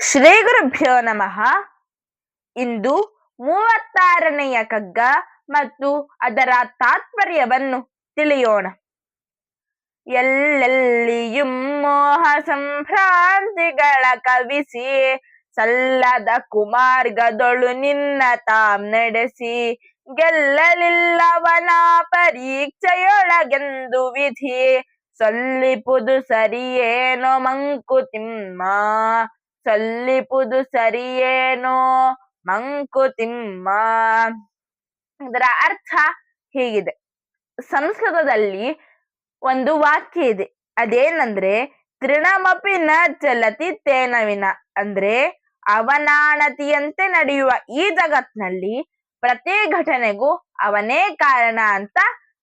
ಶ್ರೀ ಗುರುಭ್ಯೋ ನಮಃ. ಇಂದು 36ನೆಯ ಕಗ್ಗ ಮತ್ತು ಅದರ ತಾತ್ಪರ್ಯವನ್ನು ತಿಳಿಯೋಣ. ಎಲ್ಲೆಲ್ಲಿಯೂ ಮೋಹ ಸಂಭ್ರಾಂತಿಗಳ ಕವಿಸಿ, ಸಲ್ಲದ ಕುಮಾರ್ಗದೊಳು ನಿನ್ನ ತಾಂ ನಡೆಸಿ, ಗೆಲ್ಲಲಿಲ್ಲವನ ಪರೀಕ್ಷೆಯೊಳಗೆಂದು ವಿಧಿ, ಸೊಲ್ಲಿಪುದು ಸರಿಯೇನೋ ಮಂಕುತಿಮ್ಮ, ಸೊಲ್ಲಿಪುದು ಸರಿಯೇನೋ ಮಂಕುತಿಮ್ಮ. ಇದರ ಅರ್ಥ ಹೀಗಿದೆ. ಸಂಸ್ಕೃತದಲ್ಲಿ ಒಂದು ವಾಕ್ಯ ಇದೆ. ಅದೇನಂದ್ರೆ, ತೃಣಮಪಿ ನ ಚಲತಿ ತೇನ ವಿನ. ಅಂದ್ರೆ ಅವನಾಣತಿಯಂತೆ ನಡೆಯುವ ಈ ಜಗತ್ನಲ್ಲಿ ಪ್ರತಿ ಘಟನೆಗೂ ಅವನೇ ಕಾರಣ ಅಂತ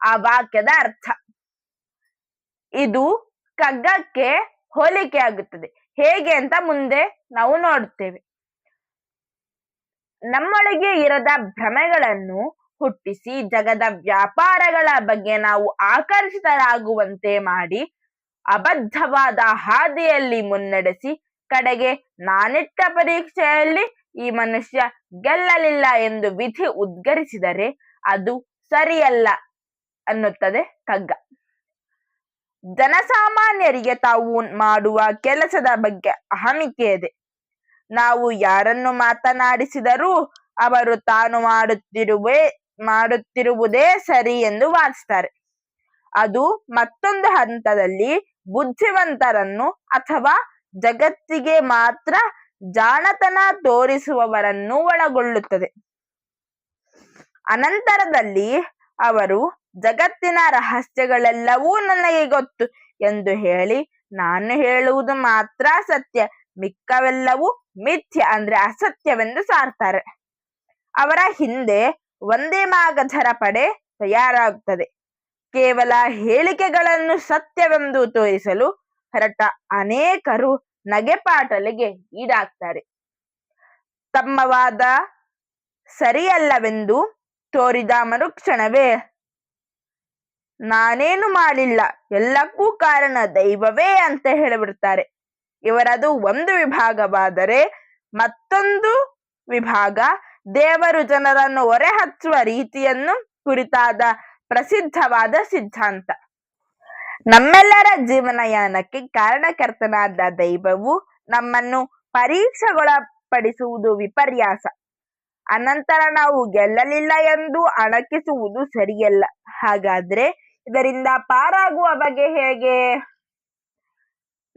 ಆ ವಾಕ್ಯದ ಅರ್ಥ. ಇದು ಕಗ್ಗಕ್ಕೆ ಹೋಲಿಕೆ ಆಗುತ್ತದೆ. ಹೇಗೆ ಅಂತ ಮುಂದೆ ನಾವು ನೋಡುತ್ತೇವೆ. ನಮ್ಮೊಳಗೆ ಇರದ ಭ್ರಮೆಗಳನ್ನು ಹುಟ್ಟಿಸಿ ಜಗದ ವ್ಯಾಪಾರಗಳ ಬಗ್ಗೆ ನಾವು ಆಕರ್ಷಿತರಾಗುವಂತೆ ಮಾಡಿ, ಅಬದ್ಧವಾದ ಹಾದಿಯಲ್ಲಿ ಮುನ್ನಡೆಸಿ, ಕಡೆಗೆ ನಾನಿಟ್ಟ ಪರೀಕ್ಷೆಯಲ್ಲಿ ಈ ಮನುಷ್ಯ ಗೆಲ್ಲಲಿಲ್ಲ ಎಂದು ವಿಧಿ ಉದ್ಗರಿಸಿದರೆ ಅದು ಸರಿಯಲ್ಲ ಅನ್ನುತ್ತದೆ ಕಗ್ಗ. ಜನಸಾಮಾನ್ಯರಿಗೆ ತಾವು ಮಾಡುವ ಕೆಲಸದ ಬಗ್ಗೆ ಅಹಮಿಕೆ ಇದೆ. ನಾವು ಯಾರನ್ನು ಮಾತನಾಡಿಸಿದರೂ ಅವರು ತಾನು ಮಾಡುತ್ತಿರುವುದೇ ಸರಿ ಎಂದು ವಾದಿಸ್ತಾರೆ. ಅದು ಮತ್ತೊಂದು ಹಂತದಲ್ಲಿ ಬುದ್ಧಿವಂತರನ್ನು ಅಥವಾ ಜಗತ್ತಿಗೆ ಮಾತ್ರ ಜಾಣತನ ತೋರಿಸುವವರನ್ನು ಒಳಗೊಳ್ಳುತ್ತದೆ. ಅನಂತರದಲ್ಲಿ ಅವರು ಜಗತ್ತಿನ ರಹಸ್ಯಗಳೆಲ್ಲವೂ ನನಗೆ ಗೊತ್ತು ಎಂದು ಹೇಳಿ, ನಾನು ಹೇಳುವುದು ಮಾತ್ರ ಸತ್ಯ, ಮಿಕ್ಕವೆಲ್ಲವೂ ಮಿಥ್ಯ ಅಂದ್ರೆ ಅಸತ್ಯವೆಂದು ಸಾರ್ತಾರೆ. ಅವರ ಹಿಂದೆ ಒಂದೇ ಮಾಗಧರ ಪಡೆ ತಯಾರಾಗುತ್ತದೆ. ಕೇವಲ ಹೇಳಿಕೆಗಳನ್ನು ಸತ್ಯವೆಂದು ತೋರಿಸಲು ಹೊರಟ ಅನೇಕರು ನಗೆಪಾಟಲಿಗೆ ಈಡಾಗ್ತಾರೆ. ತಮ್ಮ ವಾದ ಸರಿಯಲ್ಲವೆಂದು ತೋರಿದ ಮರುಕ್ಷಣವೇ ನಾನೇನು ಮಾಡಿಲ್ಲ, ಎಲ್ಲಕ್ಕೂ ಕಾರಣ ದೈವವೇ ಅಂತ ಹೇಳಿಬಿಡ್ತಾರೆ. ಇವರದು ಒಂದು ವಿಭಾಗವಾದರೆ, ಮತ್ತೊಂದು ವಿಭಾಗ ದೇವರು ಜನರನ್ನು ಹೊರೆ ಹಚ್ಚುವ ರೀತಿಯನ್ನು ಕುರಿತಾದ ಪ್ರಸಿದ್ಧವಾದ ಸಿದ್ಧಾಂತ. ನಮ್ಮೆಲ್ಲರ ಜೀವನಯಾನಕ್ಕೆ ಕಾರಣಕರ್ತನಾದ ದೈವವು ನಮ್ಮನ್ನು ಪರೀಕ್ಷೆಗೊಳಪಡಿಸುವುದು ವಿಪರ್ಯಾಸ. ಅನಂತರ ನಾವು ಗೆಲ್ಲಲಿಲ್ಲ ಎಂದು ಅಣಕಿಸುವುದು ಸರಿಯಲ್ಲ. ಹಾಗಾದ್ರೆ ಇದರಿಂದ ಪಾರಾಗುವ ಬಗೆ ಹೇಗೆ?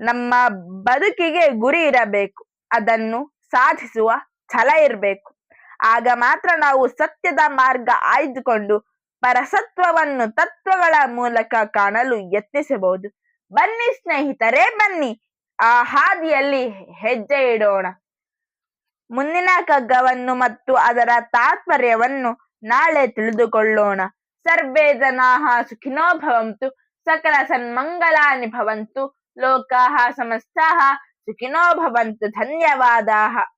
ನಮ್ಮ ಬದುಕಿಗೆ ಗುರಿ ಇರಬೇಕು, ಅದನ್ನು ಸಾಧಿಸುವ ಛಲ ಇರಬೇಕು. ಆಗ ಮಾತ್ರ ನಾವು ಸತ್ಯದ ಮಾರ್ಗ ಆಯ್ದುಕೊಂಡು ಪರಸತ್ವವನ್ನು ತತ್ವಗಳ ಮೂಲಕ ಕಾಣಲು ಯತ್ನಿಸಬಹುದು. ಬನ್ನಿ ಸ್ನೇಹಿತರೆ, ಬನ್ನಿ ಆ ಹಾದಿಯಲ್ಲಿ ಹೆಜ್ಜೆ ಇಡೋಣ. ಮುಂದಿನ ಕಗ್ಗವನ್ನು ಮತ್ತು ಅದರ ತಾತ್ಪರ್ಯವನ್ನು ನಾಳೆ ತಿಳಿದುಕೊಳ್ಳೋಣ. ಸರ್ವೇ ಜನಾಃ ಸುಖಿನೋ ಭವಂತು, ಸಕಲ ಸನ್ಮಂಗಲಾನಿ ಭವಂತು, ಲೋಕಾಃ ಸಮಸ್ತಾಃ ಸುಖಿನೋ ಭವಂತು. ಧನ್ಯವಾದಾಃ.